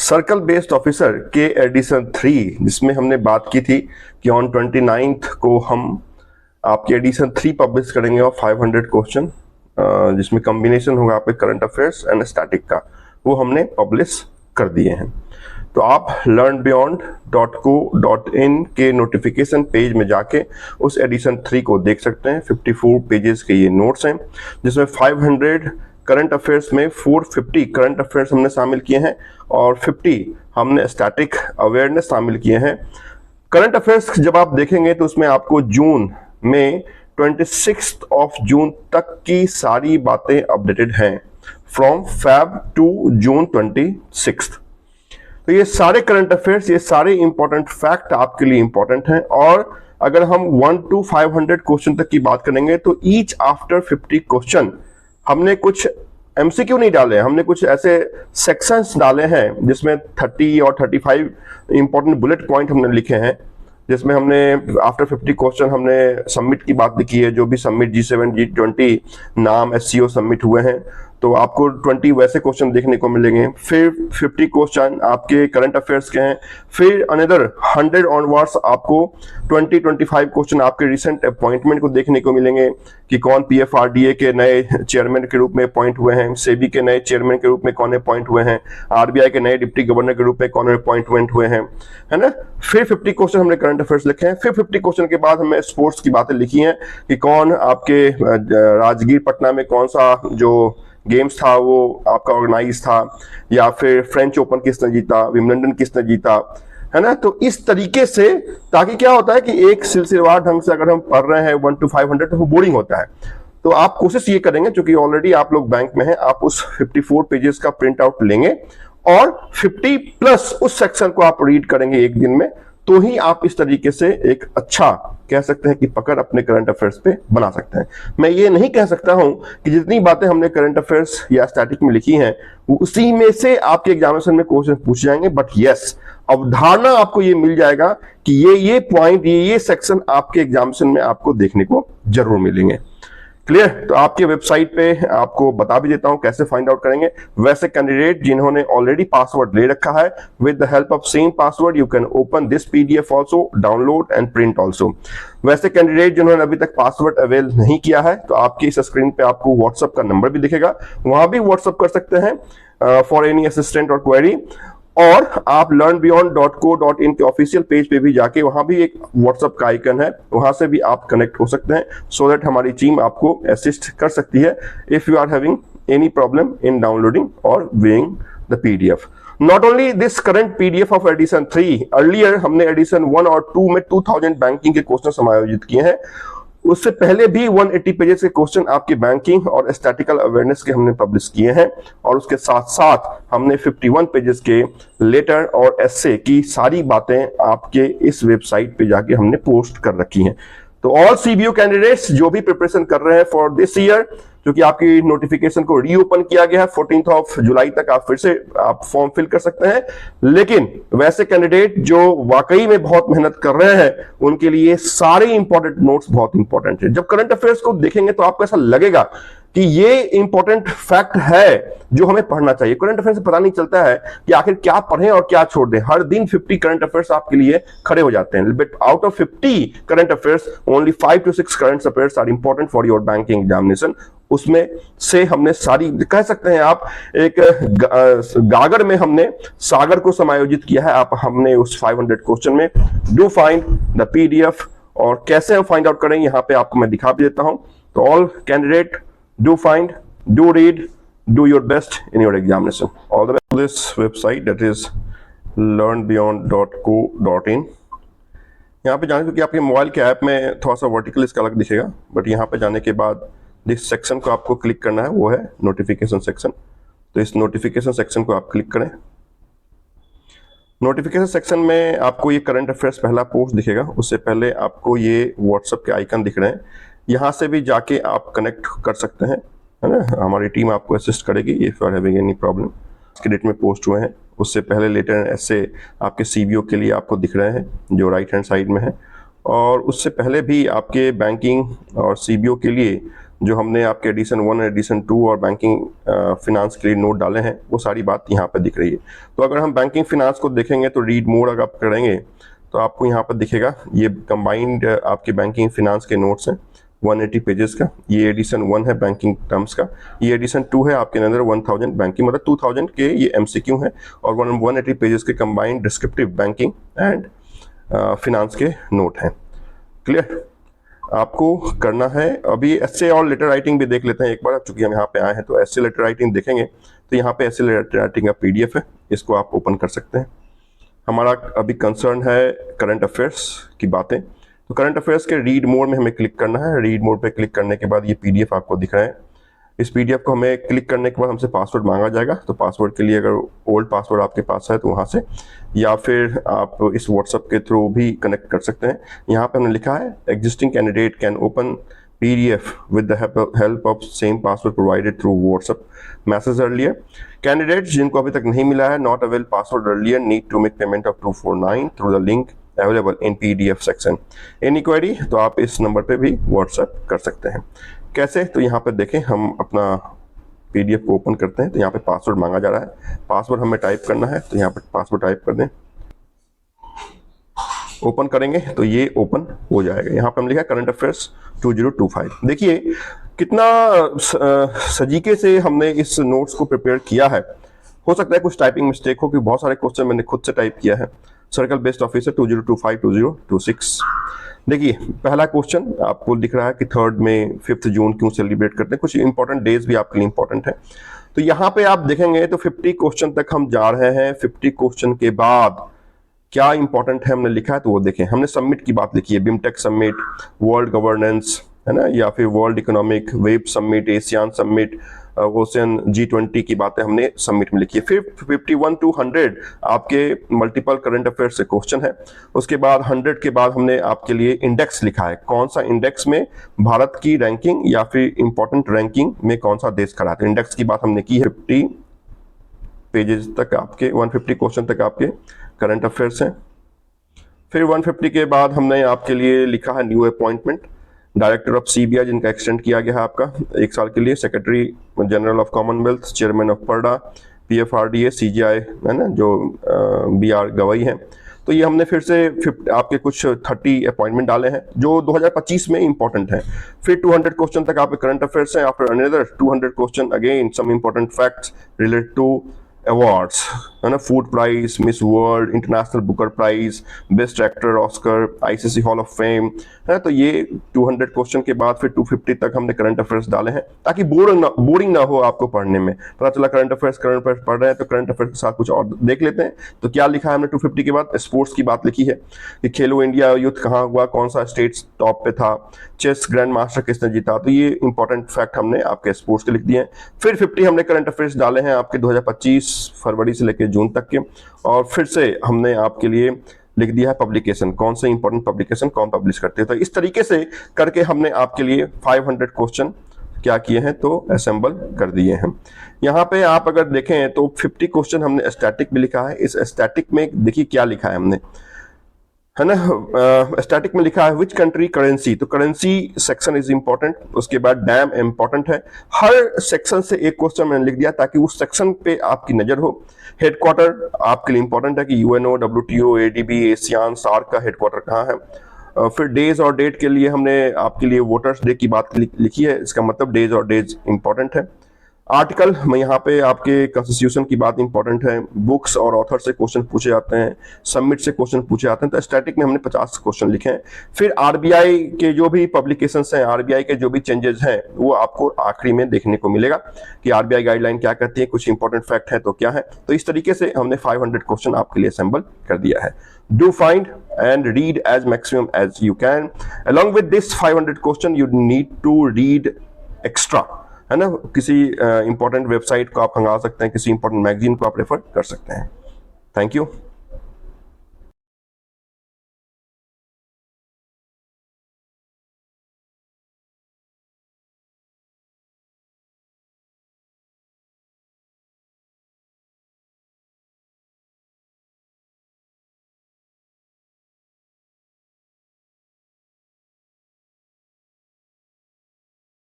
Circle based officer के addition 3, जिसमें हमने बात की थी कि ऑन 29th को हम आपके एडिशन 3 पब्लिश करेंगे और 500 क्वेश्चन, जिसमें कॉम्बिनेशन होगा आपके करंट अफेयर्स एंड स्टैटिक का, वो हमने पब्लिश कर दिए हैं। तो आप learnbeyond.co.in के नोटिफिकेशन पेज में जाके उस एडिशन 3 को देख सकते हैं। 54 पेजेस के ये नोट्स हैं, जिसमें 500 करंट अफेयर्स में 450 करंट अफेयर्स हमने शामिल किए हैं और 50 हमने स्टैटिक अवेयरनेस शामिल किए हैं। करंट अफेयर्स जब आप देखेंगे तो उसमें आपको जून में 26 जून तक की सारी बातें अपडेटेड हैं, फ्रॉम Feb टू जून 26। तो ये सारे करंट अफेयर्स, ये सारे इंपॉर्टेंट फैक्ट आपके लिए इंपॉर्टेंट हैं। और अगर हम 1 to 500 क्वेश्चन तक की बात करेंगे तो ईच आफ्टर 50 क्वेश्चन हमने कुछ एमसीक्यू नहीं डाले, हमने कुछ ऐसे सेक्शंस डाले हैं जिसमें 30 और 35 इंपॉर्टेंट बुलेट पॉइंट हमने लिखे हैं, जिसमें हमने आफ्टर 50 क्वेश्चन हमने सबमिट की बात लिखी है। जो भी सबमिट G7 G20 नाम SCO सबमिट हुए हैं, तो आपको 20 वैसे क्वेश्चन देखने को मिलेंगे। फिर 50 क्वेश्चन आपके करंट अफेयर्स के हैं। फिर अनदर 100 ऑनवर्ड्स आपको 20-25 क्वेश्चन आपके रिसेंट अपॉइंटमेंट को देखने को मिलेंगे कि कौन PFRDA के नए चेयरमैन के रूप में अपॉइंट हुए हैं, सेबी के नए चेयरमैन के रूप में कौन अपॉइंट हुए हैं, RBI के नए डिप्टी गवर्नर के रूप में कौन अपॉइंटमेंट हुए हैं, है ना। फिर 50 क्वेश्चन हमने करंट अफेयर्स लिखे हैं। फिर 50 क्वेश्चन के बाद हमने स्पोर्ट्स की बातें लिखी हैं कि कौन आपके राजगीर पटना में कौन सा जो गेम्स था वो आपका ऑर्गेनाइज था, या फिर फ्रेंच ओपन किसने जीता, विंबलडन किसने जीता, है ना। तो इस तरीके से, ताकि क्या होता है कि एक सिलसिलेवार ढंग से अगर हम पढ़ रहे हैं 1 to 500 तो वो बोरिंग होता है। तो आप कोशिश ये करेंगे, क्योंकि ऑलरेडी आप लोग बैंक में हैं, आप उस 54 पेजेस का प्रिंट आउट लेंगे और 50 प्लस उस सेक्शन को आप रीड करेंगे एक दिन में, तो ही आप इस तरीके से एक अच्छा कह सकते हैं कि पकड़ अपने करंट अफेयर्स पे बना सकते हैं। मैं ये नहीं कह सकता हूं कि जितनी बातें हमने करंट अफेयर्स या स्टैटिक में लिखी हैं वो उसी में से आपके एग्जामिनेशन में क्वेश्चन पूछे जाएंगे, बट यस, अवधारणा आपको ये मिल जाएगा कि ये पॉइंट, ये सेक्शन आपके एग्जामिनेशन में आपको देखने को जरूर मिलेंगे। क्लियर? तो आपके वेबसाइट पे आपको बता भी देता हूं कैसे फाइंड आउट करेंगे। वैसे कैंडिडेट जिन्होंने ऑलरेडी पासवर्ड ले रखा है, with the help of same password you can open this PDF also, download and print also. वैसे कैंडिडेट जिन्होंने अभी तक पासवर्ड अवेल नहीं किया है, तो आपकी इस स्क्रीन पे आपको व्हाट्सएप का नंबर भी दिखेगा, वहां भी व्हाट्सएप कर सकते हैं फॉर एनी असिस्टेंट और क्वेरी। और आप learnbeyond.co.in के ऑफिशियल पेज पे भी जाके, वहां भी एक व्हाट्सएप का आइकन है, वहां से भी आप कनेक्ट हो सकते हैं, सो दैट हमारी टीम आपको असिस्ट कर सकती है if you are having any problem in downloading और viewing the PDF। Not only this current PDF of edition 3, earlier हमने एडिशन 1 और 2 में 2000 बैंकिंग के क्वेश्चन समायोजित किए हैं। उससे पहले भी 180 पेजेस के क्वेश्चन आपके बैंकिंग और स्टैटिकल अवेयरनेस के हमने पब्लिश किए हैं, और उसके साथ साथ हमने 51 पेजेस के लेटर और एसे की सारी बातें आपके इस वेबसाइट पे जाके हमने पोस्ट कर रखी हैं। तो ऑल CBO कैंडिडेट्स जो भी प्रिपरेशन कर रहे हैं फॉर दिस ईयर, क्योंकि आपकी नोटिफिकेशन को रीओपन किया गया है 14 जुलाई तक, आप फिर से आप फॉर्म फिल कर सकते हैं। लेकिन वैसे कैंडिडेट जो वाकई में बहुत मेहनत कर रहे हैं, उनके लिए सारे इंपॉर्टेंट नोट्स बहुत इंपॉर्टेंट है। जब करंट अफेयर्स को देखेंगे तो आपको ऐसा लगेगा कि ये इंपॉर्टेंट फैक्ट है जो हमें पढ़ना चाहिए। करंट अफेयर्स से पता नहीं चलता है कि आखिर क्या पढ़ें और क्या छोड़ दें। हर दिन 50 करंट अफेयर्स आपके लिए खड़े हो जाते हैं, but out of 50 current affairs only 5 to 6 current affairs are important for your banking examination. उसमें से हमने सारी, कह सकते हैं आप, एक गागर में हमने सागर को समायोजित किया है। आप हमने उस 500 क्वेश्चन में डू फाइंड द PDF, और कैसे हम फाइंड आउट करें यहाँ पे आपको मैं दिखा भी देता हूं। तो all candidate, do find, do read, do your best in your examination. All the best to this website, that is learnbeyond.co.in. यहाँ पे जाने, क्योंकि आपके मोबाइल के ऐप में थोड़ा सा वर्टिकल इसका अलग दिखेगा, बट यहाँ पे जाने के बाद जिस सेक्शन को आपको क्लिक करना है वो है नोटिफिकेशन सेक्शन। तो इस नोटिफिकेशन सेक्शन को आप क्लिक करें। नोटिफिकेशन सेक्शन में आपको ये करंट अफेयर्स पहला पोस्ट दिखेगा, उससे पहले आपको ये व्हाट्सएप के आइकन दिख रहे हैं, यहाँ से भी जाके आप कनेक्ट कर सकते हैं, है ना। हमारी टीम आपको असिस्ट करेगी if you are having any problem. आज के डेट में पोस्ट हुए हैं, उससे पहले लेटर ऐसे आपके CBO के लिए आपको दिख रहे हैं जो राइट हैंड साइड में है, और उससे पहले भी आपके बैंकिंग और CBO के लिए जो हमने आपके एडिशन 1 एडिशन 2 और बैंकिंग फिनांस के लिए नोट डाले हैं वो सारी बात यहाँ पर दिख रही है। तो अगर हम बैंकिंग फिनांस को देखेंगे तो रीड मोर अगर आप करेंगे तो आपको यहाँ पर दिखेगा ये कंबाइंड आपके बैंकिंग फिनांस के नोट्स हैं 180 पेजेस का। ये एडिशन 1 है बैंकिंग टर्म्स का, ये एडिशन 2 है आपके अंदर 1000 बैंकिंग मतलब 2000 के ये एमसीक्यू हैं और 180 पेजेस के combined descriptive banking and finance के नोट हैं। क्लियर? आपको करना है अभी एस्से और लेटर राइटिंग भी देख लेते हैं एक बार, चूंकि हम यहाँ पे आए हैं तो एस्से लेटर राइटिंग देखेंगे तो यहाँ पे एस्से लेटर राइटिंग का पीडीएफ है, इसको आप ओपन कर सकते हैं। हमारा अभी कंसर्न है करंट अफेयर्स की बातें, तो करंट अफेयर्स के रीड मोड में हमें क्लिक करना है। रीड मोड पे क्लिक करने के बाद ये पीडीएफ आपको दिख रहा है। इस पीडीएफ को हमें क्लिक करने के बाद हमसे पासवर्ड मांगा जाएगा, तो पासवर्ड के लिए अगर ओल्ड पासवर्ड आपके पास है तो वहाँ से, या फिर आप इस व्हाट्सएप के थ्रू भी कनेक्ट कर सकते हैं। यहाँ पे हमने लिखा है existing candidate can open PDF with the help of same password provided through WhatsApp message earlier. Candidates जिनको अभी तक नहीं मिला है not avail password earlier need to make payment of 249 through the link available in PDF section. Any query तो आप इस number पे भी WhatsApp कर सकते हैं। कैसे? तो यहाँ पे देखें, हम अपना PDF को ओपन करते हैं तो यहाँ पे पासवर्ड मांगा जा रहा है। पासवर्ड हमें टाइप करना है तो यहाँ पे पासवर्ड टाइप कर दें, ओपन करेंगे तो ये ओपन हो जाएगा। यहाँ पे हम लिखा करंट अफेयर्स 2025। देखिए कितना सजीके से हमने इस नोट्स को प्रिपेयर किया है। हो सकता है कुछ टाइपिंग मिस्टेक हो, क्योंकि बहुत सारे क्वेश्चन मैंने खुद से टाइप किया है। Circle based officer 2025 2026। देखिए पहला क्वेश्चन आपको दिख रहा है कि 3 मई 5 जून क्यों सेलिब्रेट करते हैं। कुछ इंपॉर्टेंट डेज भी आपके लिए इंपॉर्टेंट है। तो यहाँ पे आप देखेंगे तो 50 क्वेश्चन तक हम जा रहे हैं। 50 क्वेश्चन के बाद क्या इंपॉर्टेंट है हमने लिखा है तो वो देखें। हमने सबमिट की बात लिखी है, बिमटेक सबमिट, वर्ल्ड गवर्नेंस है ना, या फिर world economic, web summit, ASEAN summit, ocean G20 की बातें हमने सबमिट में लिखी है। फिर 51 to 100 आपके मल्टीपल करंट अफेयर से क्वेश्चन है। उसके बाद 100 के बाद हमने आपके लिए इंडेक्स लिखा है, कौन सा इंडेक्स में भारत की रैंकिंग या फिर इंपॉर्टेंट रैंकिंग में कौन सा देश खड़ा है। इंडेक्स की बात हमने की है। 50 पेजेस तक आपके 150 क्वेश्चन तक आपके करंट अफेयर्स हैं। फिर 150 के बाद हमने आपके लिए लिखा है new appointment, director of CBI जिनका एक्सटेंड किया गया है आपका 1 साल के लिए, secretary general of commonwealth, chairman of पर्डा, PFRDA, CGI है ना जो BR गवई हैं। तो ये हमने फिर से आपके कुछ 30 अपॉइंटमेंट डाले हैं जो 2025 में इंपॉर्टेंट हैं। फिर 200 क्वेश्चन तक आपके करंट अफेयर्स हैं। After another 200 question again some important facts related to awards है ना, food prize, Miss World, International Booker Prize, best actor Oscar, ICC hall of fame है। तो ये 200 क्वेश्चन के बाद फिर 250 तक हमने करंट अफेयर्स डाले हैं ताकि बोरिंग ना हो आपको पढ़ने में। पता चला करंट अफेयर्स पढ़ रहे हैं तो करंट अफेयर्स के साथ कुछ और देख लेते हैं। तो क्या लिखा है हमने 250 के बाद? स्पोर्ट्स की बात लिखी है कि खेलो इंडिया यूथ कहाँ हुआ, कौन सा स्टेट टॉप पे था, चेस ग्रैंड मास्टर किसने जीता। तो ये इंपॉर्टेंट फैक्ट हमने आपके स्पोर्ट्स के लिख दिए हैं। फिर 50 हमने करंट अफेयर्स डाले हैं आपके 2025 फरवरी से लेकर जून तक के, और फिर से हमने आपके लिए लिख दिया है पब्लिकेशन, कौन से इंपॉर्टेंट पब्लिकेशन कौन पब्लिश करते हैं। तो इस तरीके से करके हमने आपके लिए 500 क्वेश्चन क्या किए हैं तो असेंबल कर दिए हैं। यहाँ पे आप अगर देखें तो 50 क्वेश्चन हमने स्टैटिक भी लिखा है। इस स्टैटिक में देखिए क्या लिखा है हमने, है ना, स्टैटिक में लिखा है विच कंट्री करेंसी, तो करेंसी सेक्शन इज इंपॉर्टेंट। उसके बाद डैम इंपॉर्टेंट है। हर सेक्शन से एक क्वेश्चन मैंने लिख दिया ताकि उस सेक्शन पे आपकी नजर हो। हेडक्वार्टर आपके लिए इंपॉर्टेंट है कि UNO, WTO, ADB, ASEAN, SAARC का हेडक्वार्टर कहाँ है। फिर डेज और डेट के लिए हमने आपके लिए वोटर्स डे की बात लिखी है, इसका मतलब डेज और डेज इंपॉर्टेंट है। आर्टिकल में यहाँ पे आपके कॉन्स्टिट्यूशन की बात इंपॉर्टेंट है। बुक्स और ऑथर से क्वेश्चन पूछे जाते हैं, सबमिट से क्वेश्चन पूछे जाते हैं। तो स्टैटिक में हमने 50 क्वेश्चन लिखे हैं। फिर RBI के जो भी पब्लिकेशंस हैं, RBI के जो भी चेंजेस हैं वो आपको आखिरी में देखने को मिलेगा कि RBI गाइडलाइन क्या कहती है, कुछ इंपॉर्टेंट फैक्ट है तो क्या है। तो इस तरीके से हमने 500 क्वेश्चन आपके लिए असेंबल कर दिया है। Do find and read as maximum as you can. Along with this 500 question, you need to read extra. है ना, किसी इंपॉर्टेंट वेबसाइट को आप मंगा सकते हैं, किसी इंपॉर्टेंट मैगजीन को आप रेफर कर सकते हैं। Thank you.